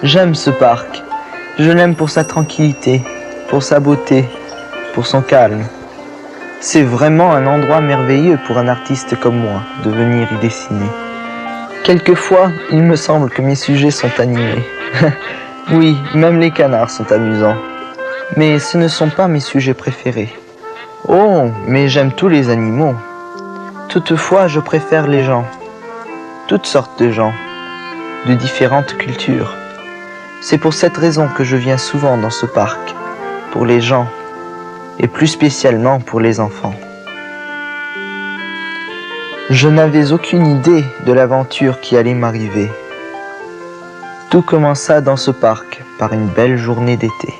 J'aime ce parc. Je l'aime pour sa tranquillité, pour sa beauté, pour son calme. C'est vraiment un endroit merveilleux pour un artiste comme moi de venir y dessiner. Quelquefois, il me semble que mes sujets sont animés. Oui, même les canards sont amusants. Mais ce ne sont pas mes sujets préférés. Oh, mais j'aime tous les animaux. Toutefois, je préfère les gens. Toutes sortes de gens, de différentes cultures. C'est pour cette raison que je viens souvent dans ce parc, pour les gens, et plus spécialement pour les enfants. Je n'avais aucune idée de l'aventure qui allait m'arriver. Tout commença dans ce parc par une belle journée d'été.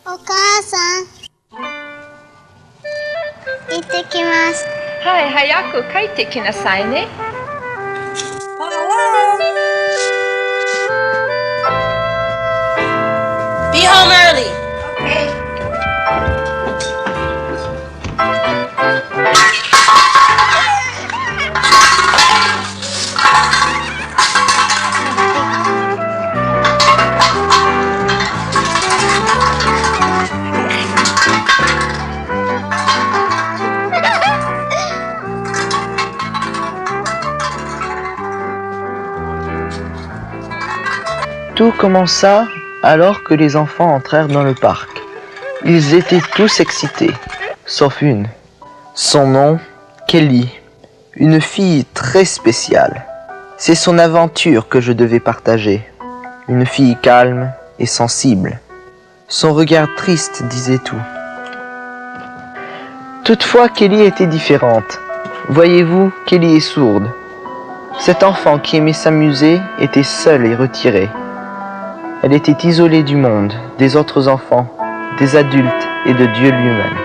お母さん、行ってきます。はい、早く帰ってきなさいね。Be home early. Tout commença alors que les enfants entrèrent dans le parc. Ils étaient tous excités, sauf une. Son nom, Kelly, une fille très spéciale. C'est son aventure que je devais partager. Une fille calme et sensible. Son regard triste disait tout. Toutefois, Kelly était différente. Voyez-vous, Kelly est sourde. Cet enfant qui aimait s'amuser était seul et retiré. Elle était isolée du monde, des autres enfants, des adultes et de Dieu lui-même.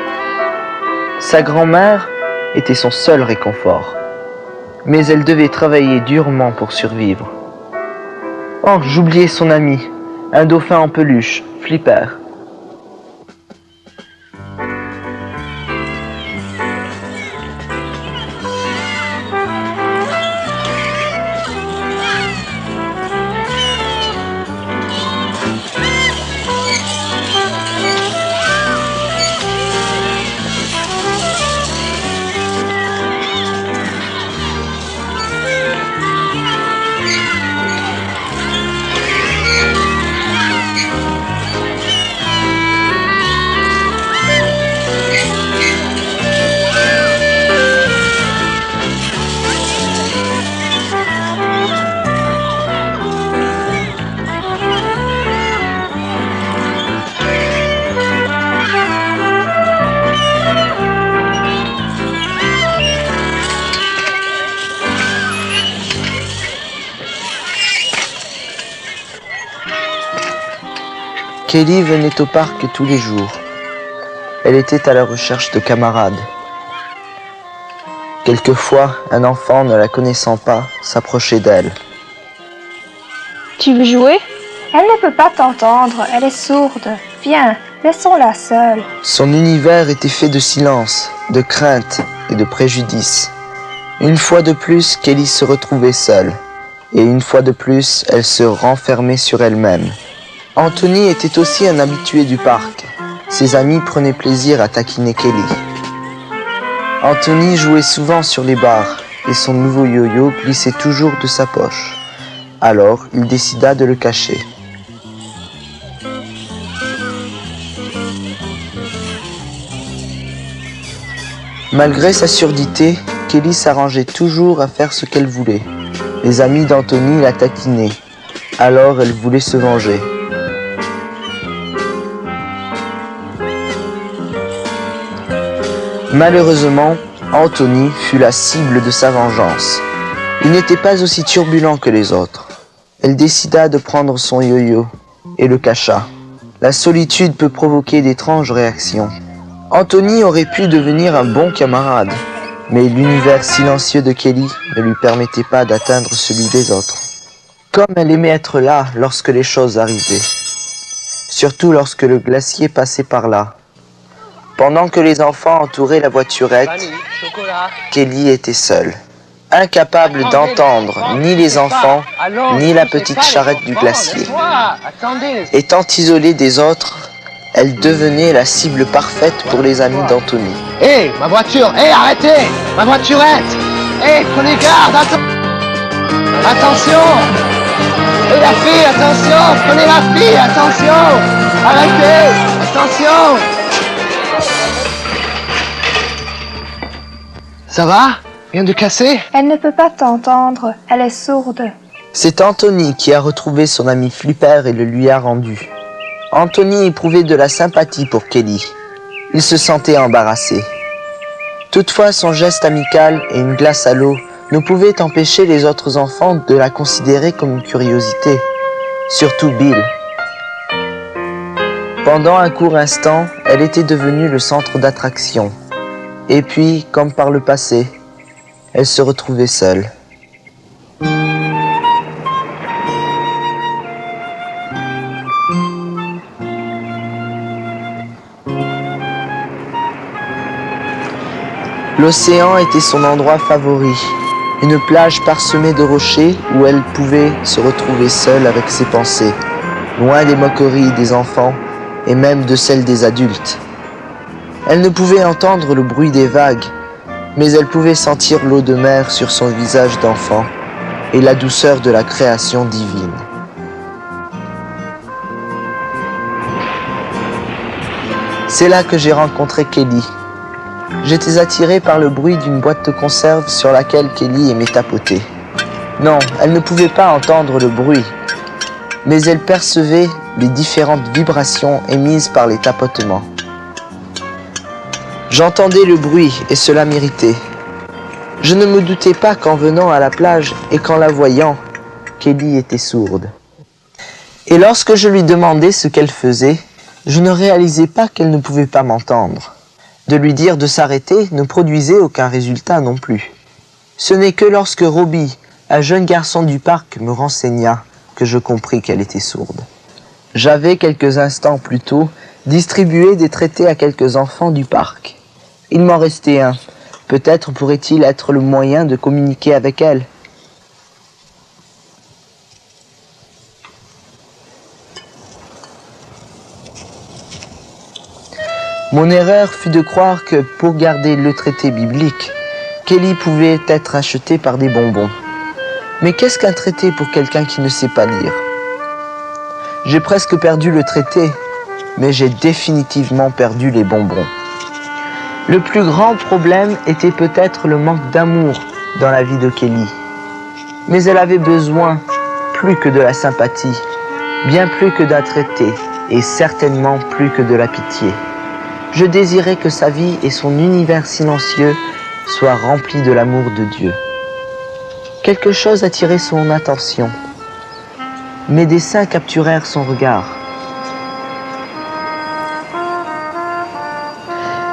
Sa grand-mère était son seul réconfort, mais elle devait travailler durement pour survivre. Oh, j'oubliais son ami, un dauphin en peluche, Flipper. Kelly venait au parc tous les jours. Elle était à la recherche de camarades. Quelquefois, un enfant ne la connaissant pas s'approchait d'elle. Tu veux jouer? Elle ne peut pas t'entendre, elle est sourde. Viens, laissons-la seule. Son univers était fait de silence, de crainte et de préjudice. Une fois de plus, Kelly se retrouvait seule. Et une fois de plus, elle se renfermait sur elle-même. Anthony était aussi un habitué du parc. Ses amis prenaient plaisir à taquiner Kelly. Anthony jouait souvent sur les barres et son nouveau yo-yo glissait toujours de sa poche. Alors, il décida de le cacher. Malgré sa surdité, Kelly s'arrangeait toujours à faire ce qu'elle voulait. Les amis d'Anthony la taquinaient. Alors, elle voulait se venger. Malheureusement, Anthony fut la cible de sa vengeance. Il n'était pas aussi turbulent que les autres. Elle décida de prendre son yo-yo et le cacha. La solitude peut provoquer d'étranges réactions. Anthony aurait pu devenir un bon camarade, mais l'univers silencieux de Kelly ne lui permettait pas d'atteindre celui des autres. Comme elle aimait être là lorsque les choses arrivaient, surtout lorsque le glacier passait par là. Pendant que les enfants entouraient la voiturette, Kelly était seule. incapable d'entendre ni les enfants, ni la petite charrette du glacier. Étant isolée des autres, elle devenait la cible parfaite pour les amis d'Anthony. Hé, ma voiture! Hé, arrêtez! Ma voiturette! Hé, prenez garde! Attention! Hé, la fille, attention! Prenez la fille, attention! Arrêtez! Attention! Ça va? Rien de cassé? Elle ne peut pas t'entendre, elle est sourde. C'est Anthony qui a retrouvé son ami Flipper et le lui a rendu. Anthony éprouvait de la sympathie pour Kelly. Il se sentait embarrassé. Toutefois, son geste amical et une glace à l'eau ne pouvaient empêcher les autres enfants de la considérer comme une curiosité. Surtout Bill. Pendant un court instant, elle était devenue le centre d'attraction. Et puis, comme par le passé, elle se retrouvait seule. L'océan était son endroit favori, une plage parsemée de rochers où elle pouvait se retrouver seule avec ses pensées, loin des moqueries des enfants et même de celles des adultes. Elle ne pouvait entendre le bruit des vagues, mais elle pouvait sentir l'eau de mer sur son visage d'enfant et la douceur de la création divine. C'est là que j'ai rencontré Kelly. J'étais attiré par le bruit d'une boîte de conserve sur laquelle Kelly aimait tapoter. Non, elle ne pouvait pas entendre le bruit, mais elle percevait les différentes vibrations émises par les tapotements. J'entendais le bruit et cela m'irritait. Je ne me doutais pas qu'en venant à la plage et qu'en la voyant, Kelly était sourde. Et lorsque je lui demandais ce qu'elle faisait, je ne réalisais pas qu'elle ne pouvait pas m'entendre. De lui dire de s'arrêter ne produisait aucun résultat non plus. Ce n'est que lorsque Robbie, un jeune garçon du parc, me renseigna que je compris qu'elle était sourde. J'avais quelques instants plus tôt distribué des traités à quelques enfants du parc. Il m'en restait un. Peut-être pourrait-il être le moyen de communiquer avec elle. Mon erreur fut de croire que pour garder le traité biblique, Kelly pouvait être achetée par des bonbons. Mais qu'est-ce qu'un traité pour quelqu'un qui ne sait pas lire? J'ai presque perdu le traité, mais j'ai définitivement perdu les bonbons. Le plus grand problème était peut-être le manque d'amour dans la vie de Kelly. Mais elle avait besoin plus que de la sympathie, bien plus que d'un traité, et certainement plus que de la pitié. Je désirais que sa vie et son univers silencieux soient remplis de l'amour de Dieu. Quelque chose attirait son attention. Mes dessins capturèrent son regard.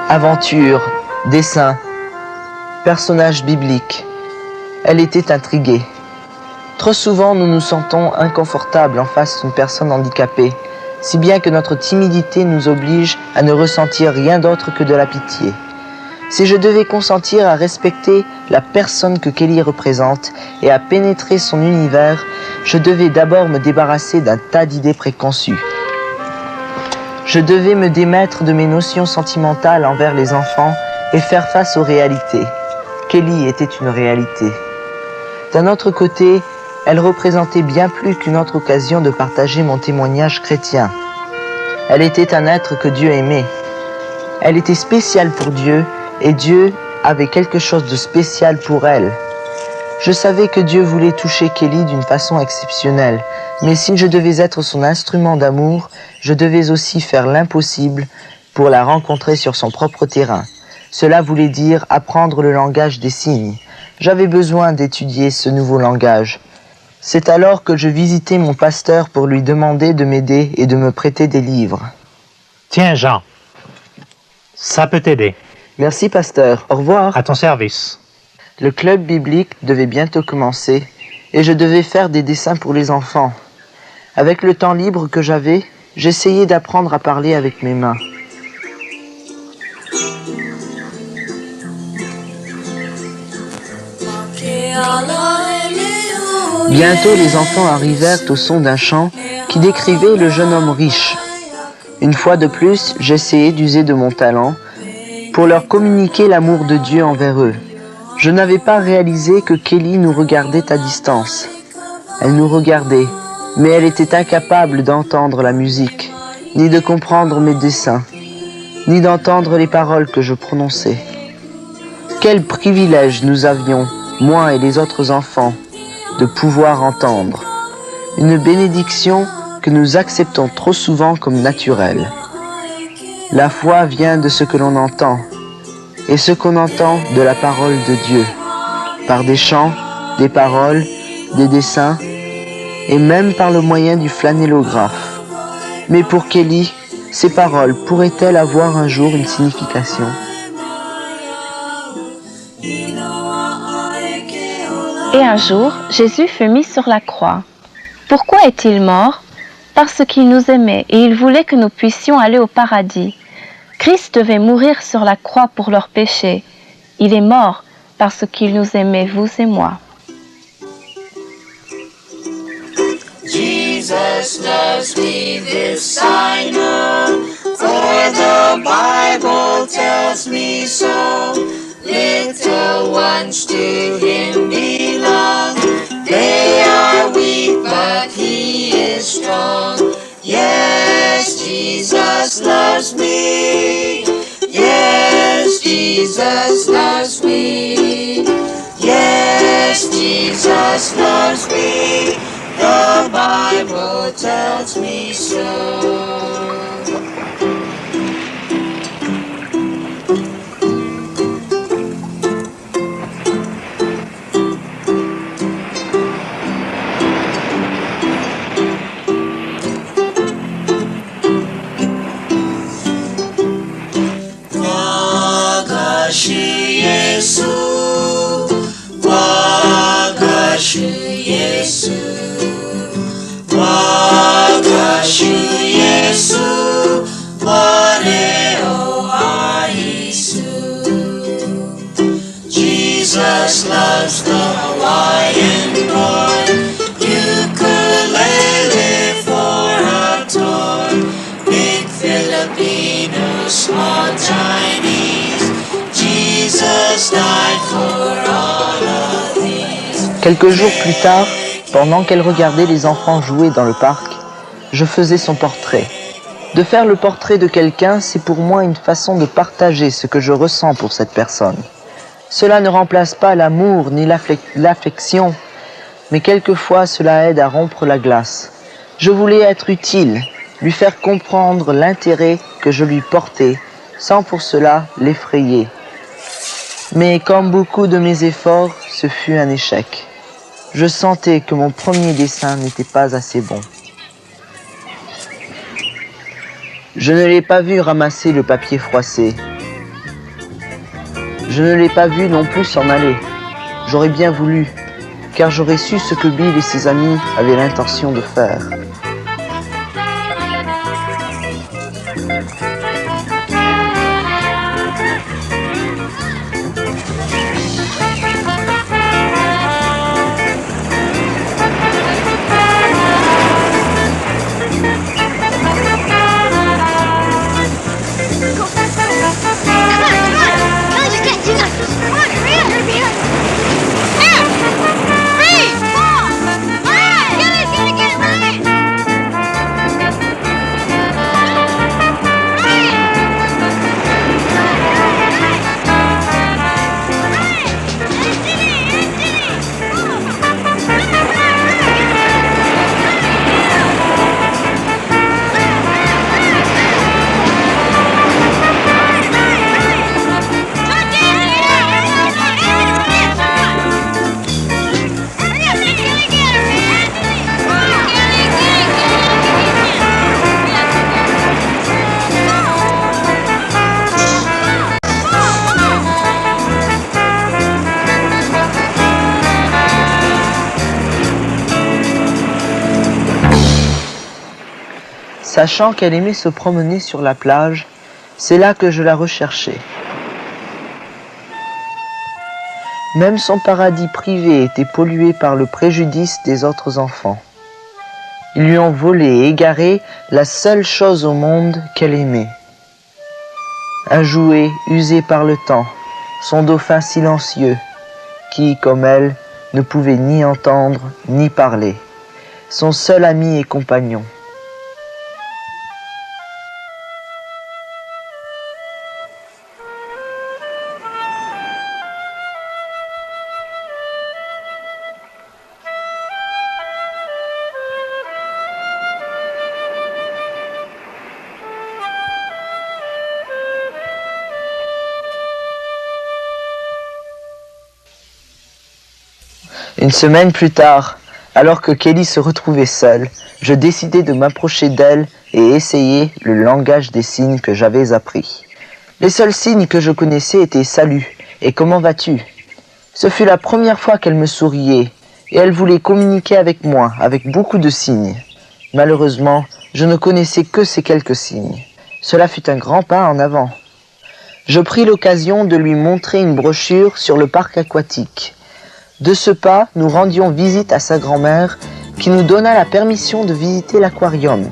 Aventure, dessin, personnages bibliques. Elle était intriguée. Trop souvent, nous nous sentons inconfortables en face d'une personne handicapée, si bien que notre timidité nous oblige à ne ressentir rien d'autre que de la pitié. Si je devais consentir à respecter la personne que Kelly représente et à pénétrer son univers, je devais d'abord me débarrasser d'un tas d'idées préconçues. Je devais me démettre de mes notions sentimentales envers les enfants et faire face aux réalités. Kelly était une réalité. D'un autre côté, elle représentait bien plus qu'une autre occasion de partager mon témoignage chrétien. Elle était un être que Dieu aimait. Elle était spéciale pour Dieu et Dieu avait quelque chose de spécial pour elle. Je savais que Dieu voulait toucher Kelly d'une façon exceptionnelle, mais si je devais être son instrument d'amour, je devais aussi faire l'impossible pour la rencontrer sur son propre terrain. Cela voulait dire apprendre le langage des signes. J'avais besoin d'étudier ce nouveau langage. C'est alors que je visitais mon pasteur pour lui demander de m'aider et de me prêter des livres. Tiens, Jean, ça peut t'aider. Merci, pasteur. Au revoir. À ton service. Le club biblique devait bientôt commencer et je devais faire des dessins pour les enfants. Avec le temps libre que j'avais, j'essayais d'apprendre à parler avec mes mains. Bientôt les enfants arrivèrent au son d'un chant qui décrivait le jeune homme riche. Une fois de plus, j'essayai d'user de mon talent pour leur communiquer l'amour de Dieu envers eux. Je n'avais pas réalisé que Kelly nous regardait à distance. Elle nous regardait, mais elle était incapable d'entendre la musique, ni de comprendre mes dessins, ni d'entendre les paroles que je prononçais. Quel privilège nous avions, moi et les autres enfants, de pouvoir entendre. Une bénédiction que nous acceptons trop souvent comme naturelle. La foi vient de ce que l'on entend, et ce qu'on entend de la parole de Dieu, par des chants, des paroles, des dessins, et même par le moyen du flanellographe. Mais pour Kelly, ces paroles pourraient-elles avoir un jour une signification ? Et un jour, Jésus fut mis sur la croix. Pourquoi est-il mort ? Parce qu'il nous aimait et il voulait que nous puissions aller au paradis. Christ devait mourir sur la croix pour leurs péchés. Il est mort parce qu'il nous aimait, vous et moi. Jesus loves me, this I know, for the Bible tells me so. Little ones to him belong. They are weak, but he is strong. Yes, Jesus loves me. Yes, Jesus loves me. Yes, Jesus loves me. The Bible tells me so. Wagashu Yesu, Wagashu Yesu, Wagashu Yesu, Wareo Aisu. Jesus loves the Hawaiian boy, ukulele for a toy, big Filipino, small Chinese. Jesus died for all of these. Quelques jours plus tard, pendant qu'elle regardait les enfants jouer dans le parc, je faisais son portrait. De faire le portrait de quelqu'un, c'est pour moi une façon de partager ce que je ressens pour cette personne. Cela ne remplace pas l'amour ni l'affection, mais quelquefois cela aide à rompre la glace. Je voulais être utile, lui faire comprendre l'intérêt que je lui portais, sans pour cela l'effrayer. Mais comme beaucoup de mes efforts, ce fut un échec. Je sentais que mon premier dessin n'était pas assez bon. Je ne l'ai pas vu ramasser le papier froissé. Je ne l'ai pas vu non plus s'en aller. J'aurais bien voulu, car j'aurais su ce que Bill et ses amis avaient l'intention de faire. Sachant qu'elle aimait se promener sur la plage, c'est là que je la recherchais. Même son paradis privé était pollué par le préjudice des autres enfants. Ils lui ont volé et égaré la seule chose au monde qu'elle aimait. Un jouet usé par le temps, son dauphin silencieux, qui, comme elle, ne pouvait ni entendre ni parler, son seul ami et compagnon. Une semaine plus tard, alors que Kelly se retrouvait seule, je décidai de m'approcher d'elle et essayer le langage des signes que j'avais appris. Les seuls signes que je connaissais étaient « Salut » et « Comment vas-tu ?» Ce fut la première fois qu'elle me souriait et elle voulait communiquer avec moi avec beaucoup de signes. Malheureusement, je ne connaissais que ces quelques signes. Cela fut un grand pas en avant. Je pris l'occasion de lui montrer une brochure sur le parc aquatique. De ce pas, nous rendions visite à sa grand-mère qui nous donna la permission de visiter l'aquarium.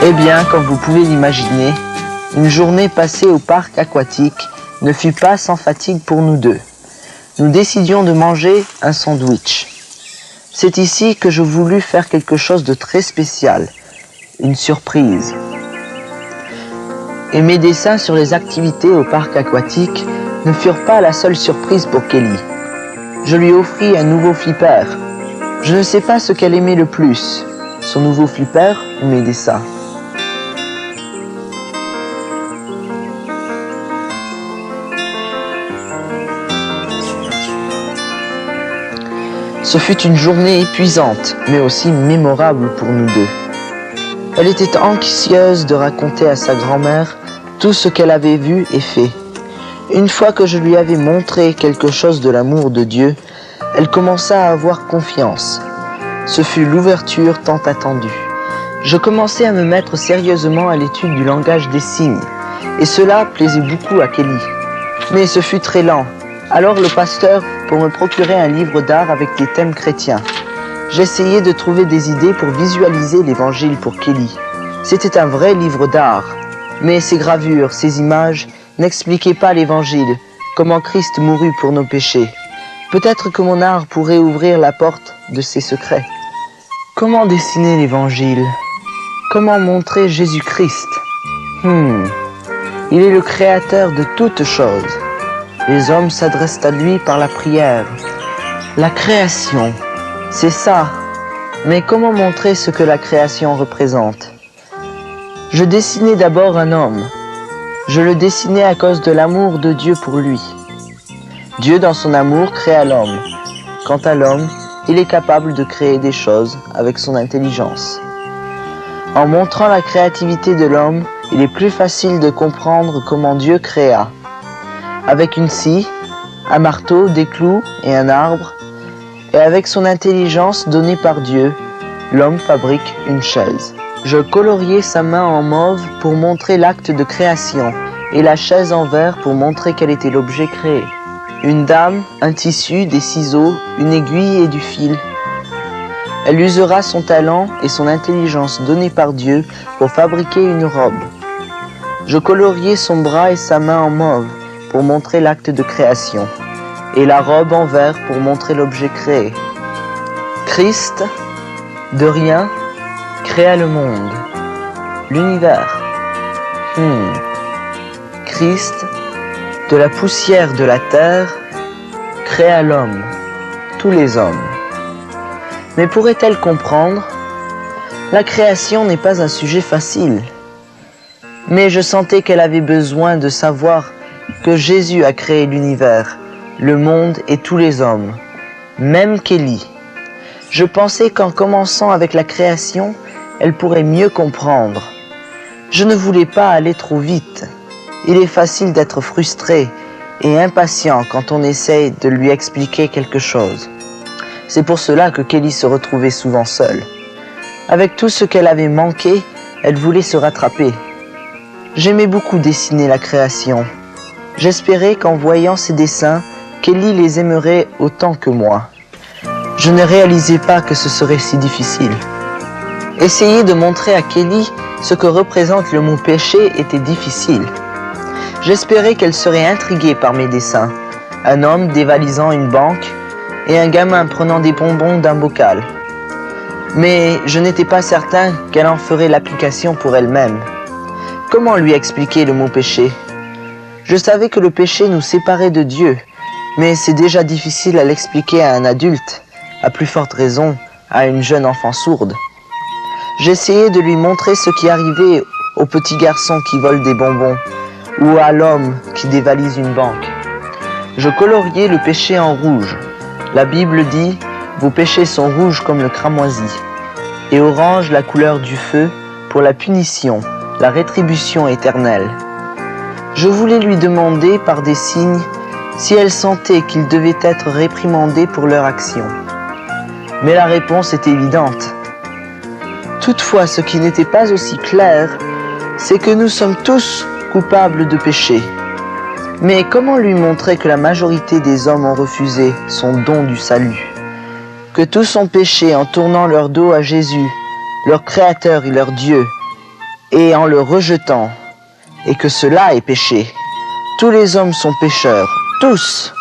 Eh bien, comme vous pouvez l'imaginer, une journée passée au parc aquatique ne fut pas sans fatigue pour nous deux. Nous décidions de manger un sandwich. C'est ici que je voulus faire quelque chose de très spécial, une surprise. Et mes dessins sur les activités au parc aquatique ne furent pas la seule surprise pour Kelly. Je lui offris un nouveau flipper. Je ne sais pas ce qu'elle aimait le plus, son nouveau flipper ou mes dessins. Ce fut une journée épuisante, mais aussi mémorable pour nous deux. Elle était anxieuse de raconter à sa grand-mère tout ce qu'elle avait vu et fait. Une fois que je lui avais montré quelque chose de l'amour de Dieu, elle commença à avoir confiance. Ce fut l'ouverture tant attendue. Je commençais à me mettre sérieusement à l'étude du langage des signes, et cela plaisait beaucoup à Kelly. Mais ce fut très lent. Alors le pasteur pour me procurer un livre d'art avec des thèmes chrétiens. J'essayais de trouver des idées pour visualiser l'évangile pour Kelly. C'était un vrai livre d'art, mais ces gravures, ces images n'expliquaient pas l'évangile, comment Christ mourut pour nos péchés. Peut-être que mon art pourrait ouvrir la porte de ses secrets. Comment dessiner l'évangile? Comment montrer Jésus-Christ? Il est le créateur de toutes choses. Les hommes s'adressent à lui par la prière. La création, c'est ça. Mais comment montrer ce que la création représente? Je dessinais d'abord un homme. Je le dessinais à cause de l'amour de Dieu pour lui. Dieu, dans son amour, créa l'homme. Quant à l'homme, il est capable de créer des choses avec son intelligence. En montrant la créativité de l'homme, il est plus facile de comprendre comment Dieu créa. Avec une scie, un marteau, des clous et un arbre, et avec son intelligence donnée par Dieu, l'homme fabrique une chaise. Je coloriais sa main en mauve pour montrer l'acte de création, et la chaise en vert pour montrer quel était l'objet créé. Une dame, un tissu, des ciseaux, une aiguille et du fil. Elle usera son talent et son intelligence donnée par Dieu pour fabriquer une robe. Je coloriais son bras et sa main en mauve pour montrer l'acte de création, et la robe en vert pour montrer l'objet créé. Christ, de rien, créa le monde, l'univers. Christ, de la poussière de la terre, créa l'homme, tous les hommes. Mais pourrait-elle comprendre? La création n'est pas un sujet facile. Mais je sentais qu'elle avait besoin de savoir que Jésus a créé l'univers, le monde et tous les hommes, même Kelly. Je pensais qu'en commençant avec la création, elle pourrait mieux comprendre. Je ne voulais pas aller trop vite. Il est facile d'être frustré et impatient quand on essaye de lui expliquer quelque chose. C'est pour cela que Kelly se retrouvait souvent seule. Avec tout ce qu'elle avait manqué, elle voulait se rattraper. J'aimais beaucoup dessiner la création. J'espérais qu'en voyant ces dessins, Kelly les aimerait autant que moi. Je ne réalisais pas que ce serait si difficile. Essayer de montrer à Kelly ce que représente le mot péché était difficile. J'espérais qu'elle serait intriguée par mes dessins. Un homme dévalisant une banque et un gamin prenant des bonbons d'un bocal. Mais je n'étais pas certain qu'elle en ferait l'application pour elle-même. Comment lui expliquer le mot péché? Je savais que le péché nous séparait de Dieu, mais c'est déjà difficile à l'expliquer à un adulte, à plus forte raison à une jeune enfant sourde. J'essayais de lui montrer ce qui arrivait au petit garçon qui vole des bonbons, ou à l'homme qui dévalise une banque. Je coloriais le péché en rouge. La Bible dit « Vos péchés sont rouges comme le cramoisi » et orange la couleur du feu pour la punition, la rétribution éternelle. Je voulais lui demander par des signes si elle sentait qu'ils devaient être réprimandés pour leur action. Mais la réponse est évidente. Toutefois, ce qui n'était pas aussi clair, c'est que nous sommes tous coupables de péché. Mais comment lui montrer que la majorité des hommes ont refusé son don du salut? Que tous ont péché en tournant leur dos à Jésus, leur Créateur et leur Dieu, et en le rejetant, et que cela est péché. Tous les hommes sont pécheurs, tous,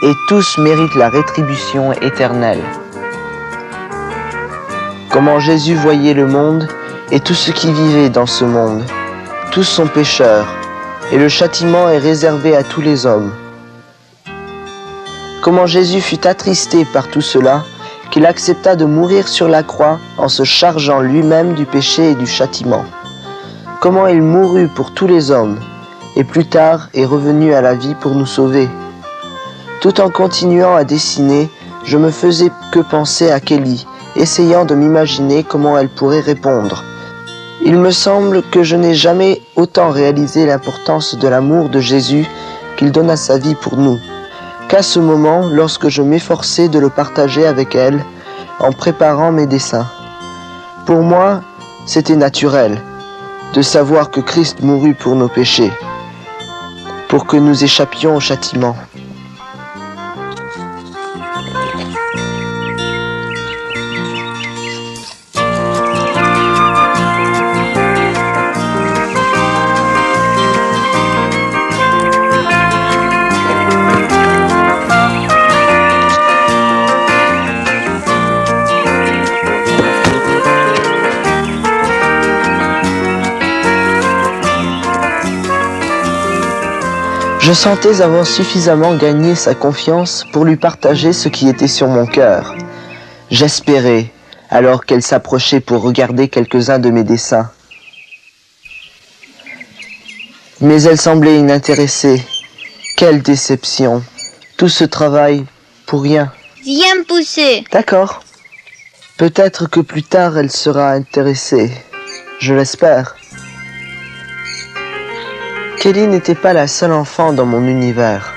et tous méritent la rétribution éternelle. Comment Jésus voyait le monde et tout ce qui vivait dans ce monde. Tous sont pécheurs, et le châtiment est réservé à tous les hommes. Comment Jésus fut attristé par tout cela, qu'il accepta de mourir sur la croix en se chargeant lui-même du péché et du châtiment. Comment il mourut pour tous les hommes, et plus tard est revenu à la vie pour nous sauver. Tout en continuant à dessiner, je me faisais que penser à Kelly, essayant de m'imaginer comment elle pourrait répondre. Il me semble que je n'ai jamais autant réalisé l'importance de l'amour de Jésus qu'il donna sa vie pour nous, qu'à ce moment lorsque je m'efforçais de le partager avec elle en préparant mes dessins. Pour moi, c'était naturel de savoir que Christ mourut pour nos péchés, pour que nous échappions au châtiment. Je sentais avoir suffisamment gagné sa confiance pour lui partager ce qui était sur mon cœur. J'espérais, alors qu'elle s'approchait pour regarder quelques-uns de mes dessins. Mais elle semblait inintéressée. Quelle déception! Tout ce travail pour rien. Viens me pousser. D'accord. Peut-être que plus tard elle sera intéressée. Je l'espère. Kelly n'était pas la seule enfant dans mon univers.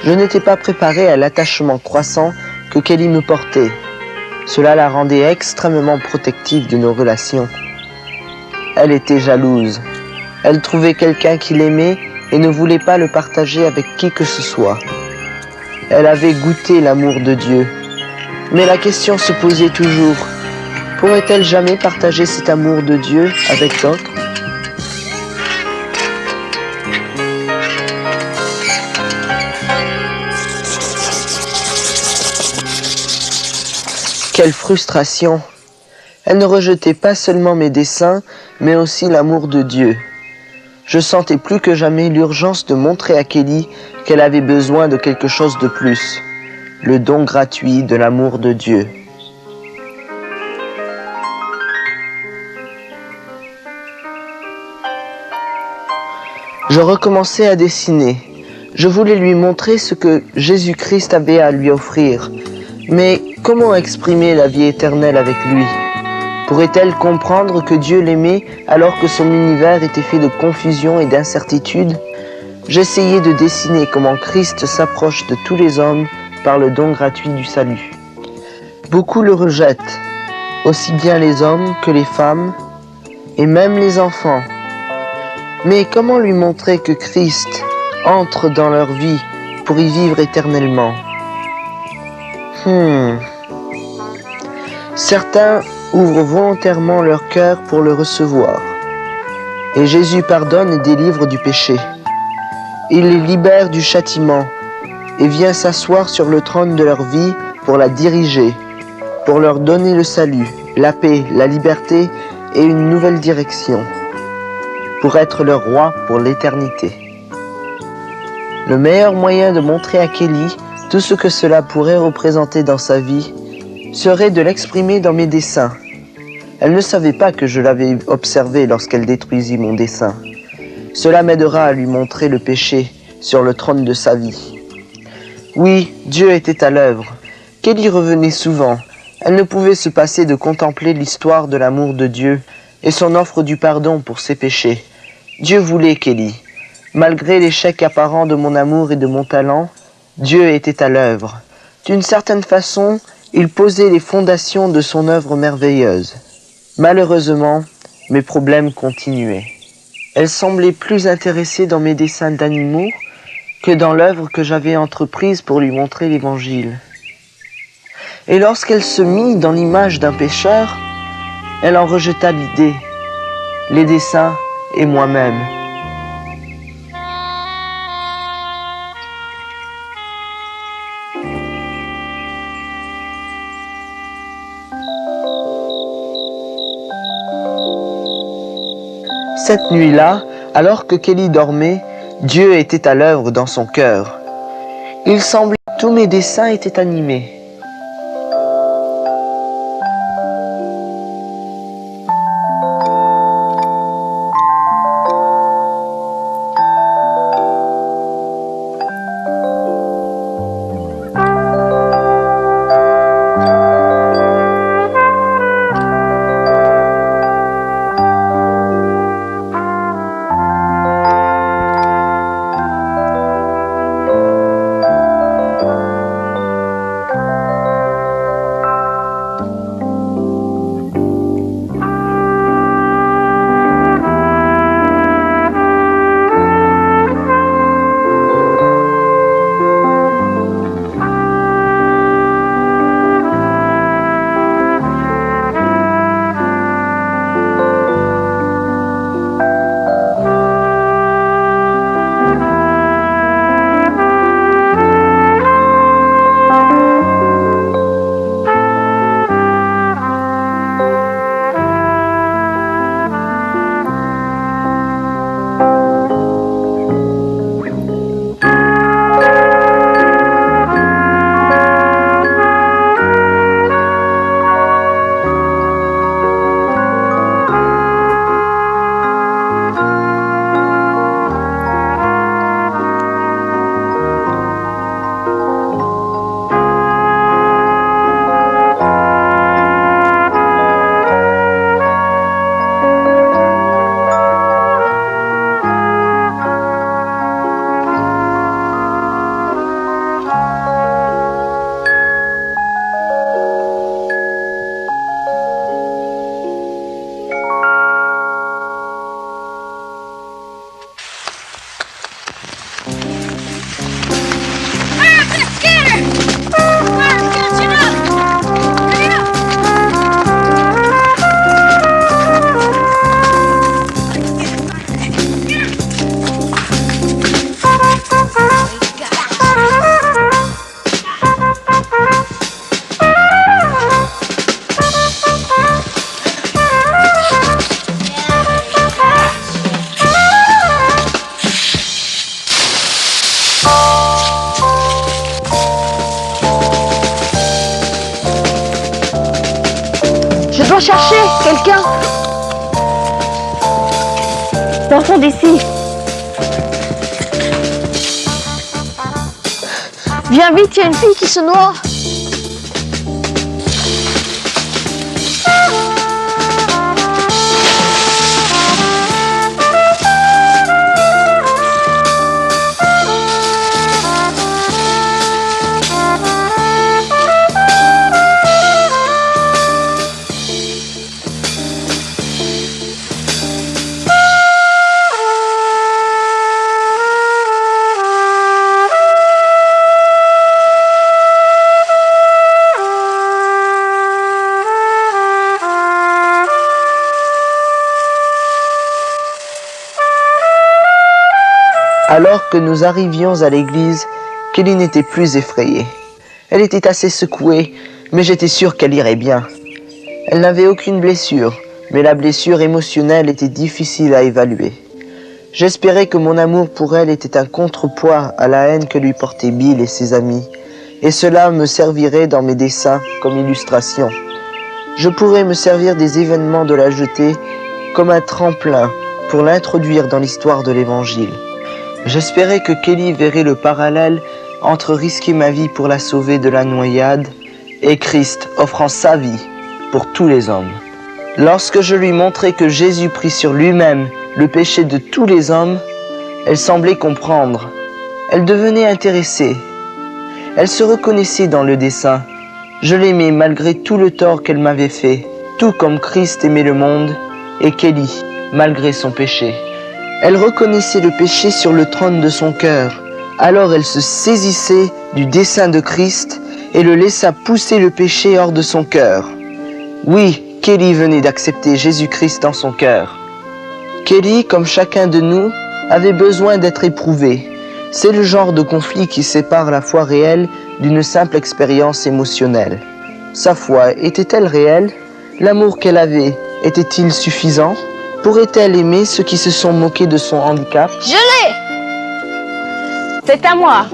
Je n'étais pas préparé à l'attachement croissant que Kelly me portait. Cela la rendait extrêmement protective de nos relations. Elle était jalouse. Elle trouvait quelqu'un qui l'aimait et ne voulait pas le partager avec qui que ce soit. Elle avait goûté l'amour de Dieu. Mais la question se posait toujours, pourrait-elle jamais partager cet amour de Dieu avec d'autres ? Quelle frustration! Elle ne rejetait pas seulement mes dessins, mais aussi l'amour de Dieu. Je sentais plus que jamais l'urgence de montrer à Kelly qu'elle avait besoin de quelque chose de plus, le don gratuit de l'amour de Dieu. Je recommençai à dessiner. Je voulais lui montrer ce que Jésus-Christ avait à lui offrir. Mais comment exprimer la vie éternelle avec lui? Pourrait-elle comprendre que Dieu l'aimait alors que son univers était fait de confusion et d'incertitude? J'essayais de dessiner comment Christ s'approche de tous les hommes par le don gratuit du salut. Beaucoup le rejettent, aussi bien les hommes que les femmes, et même les enfants. Mais comment lui montrer que Christ entre dans leur vie pour y vivre éternellement? Certains ouvrent volontairement leur cœur pour le recevoir. Et Jésus pardonne et délivre du péché. Il les libère du châtiment et vient s'asseoir sur le trône de leur vie pour la diriger, pour leur donner le salut, la paix, la liberté et une nouvelle direction, pour être leur roi pour l'éternité. Le meilleur moyen de montrer à Kelly tout ce que cela pourrait représenter dans sa vie serait de l'exprimer dans mes dessins. Elle ne savait pas que je l'avais observé lorsqu'elle détruisit mon dessin. Cela m'aidera à lui montrer le péché sur le trône de sa vie. Oui, Dieu était à l'œuvre. Kelly revenait souvent. Elle ne pouvait se passer de contempler l'histoire de l'amour de Dieu et son offre du pardon pour ses péchés. Dieu voulait Kelly. Malgré l'échec apparent de mon amour et de mon talent, Dieu était à l'œuvre. D'une certaine façon, il posait les fondations de son œuvre merveilleuse. Malheureusement, mes problèmes continuaient. Elle semblait plus intéressée dans mes dessins d'animaux que dans l'œuvre que j'avais entreprise pour lui montrer l'Évangile. Et lorsqu'elle se mit dans l'image d'un pécheur, elle en rejeta l'idée, les dessins et moi-même. Cette nuit-là, alors que Kelly dormait, Dieu était à l'œuvre dans son cœur. Il semblait que tous mes dessins étaient animés. Je dois chercher quelqu'un. Sortons d'ici. Viens vite, il y a une fille qui se noie. Alors que nous arrivions à l'église, Kelly n'était plus effrayée. Elle était assez secouée, mais j'étais sûr qu'elle irait bien. Elle n'avait aucune blessure, mais la blessure émotionnelle était difficile à évaluer. J'espérais que mon amour pour elle était un contrepoids à la haine que lui portaient Bill et ses amis, et cela me servirait dans mes dessins comme illustration. Je pourrais me servir des événements de la jetée comme un tremplin pour l'introduire dans l'histoire de l'Évangile. J'espérais que Kelly verrait le parallèle entre risquer ma vie pour la sauver de la noyade et Christ offrant sa vie pour tous les hommes. Lorsque je lui montrais que Jésus prit sur lui-même le péché de tous les hommes, elle semblait comprendre. Elle devenait intéressée. Elle se reconnaissait dans le dessin. Je l'aimais malgré tout le tort qu'elle m'avait fait, tout comme Christ aimait le monde et Kelly malgré son péché. Elle reconnaissait le péché sur le trône de son cœur. Alors elle se saisissait du dessein de Christ et le laissa pousser le péché hors de son cœur. Oui, Kelly venait d'accepter Jésus-Christ dans son cœur. Kelly, comme chacun de nous, avait besoin d'être éprouvée. C'est le genre de conflit qui sépare la foi réelle d'une simple expérience émotionnelle. Sa foi était-elle réelle? L'amour qu'elle avait était-il suffisant? Pourrait-elle aimer ceux qui se sont moqués de son handicap? Je l'ai! C'est à moi.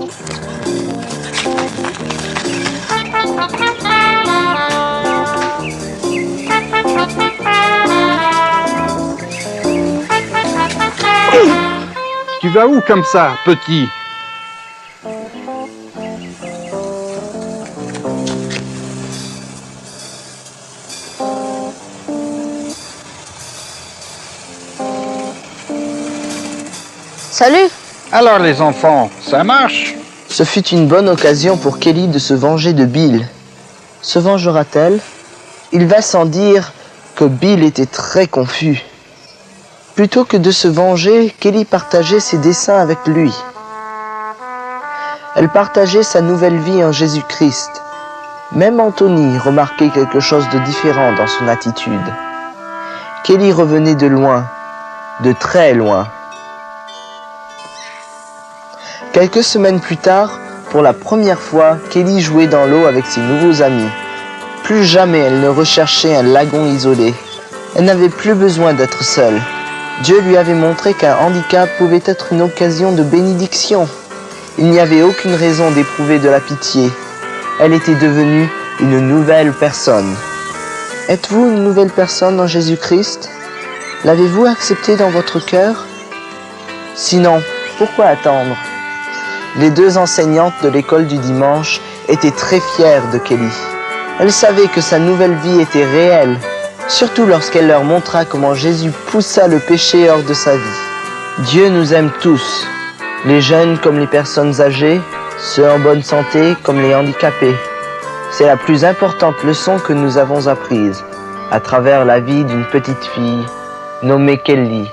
Tu vas où comme ça, petit? Salut. Alors les enfants, ça marche? Ce fut une bonne occasion pour Kelly de se venger de Bill. Se vengera-t-elle? Il va sans dire que Bill était très confus. Plutôt que de se venger, Kelly partageait ses dessins avec lui. Elle partageait sa nouvelle vie en Jésus-Christ. Même Anthony remarquait quelque chose de différent dans son attitude. Kelly revenait de loin, de très loin. Quelques semaines plus tard, pour la première fois, Kelly jouait dans l'eau avec ses nouveaux amis. Plus jamais elle ne recherchait un lagon isolé. Elle n'avait plus besoin d'être seule. Dieu lui avait montré qu'un handicap pouvait être une occasion de bénédiction. Il n'y avait aucune raison d'éprouver de la pitié. Elle était devenue une nouvelle personne. Êtes-vous une nouvelle personne en Jésus-Christ? L'avez-vous accepté dans votre cœur? Sinon, pourquoi attendre? Les deux enseignantes de l'école du dimanche étaient très fières de Kelly. Elles savaient que sa nouvelle vie était réelle, surtout lorsqu'elle leur montra comment Jésus poussa le péché hors de sa vie. Dieu nous aime tous, les jeunes comme les personnes âgées, ceux en bonne santé comme les handicapés. C'est la plus importante leçon que nous avons apprise à travers la vie d'une petite fille nommée Kelly.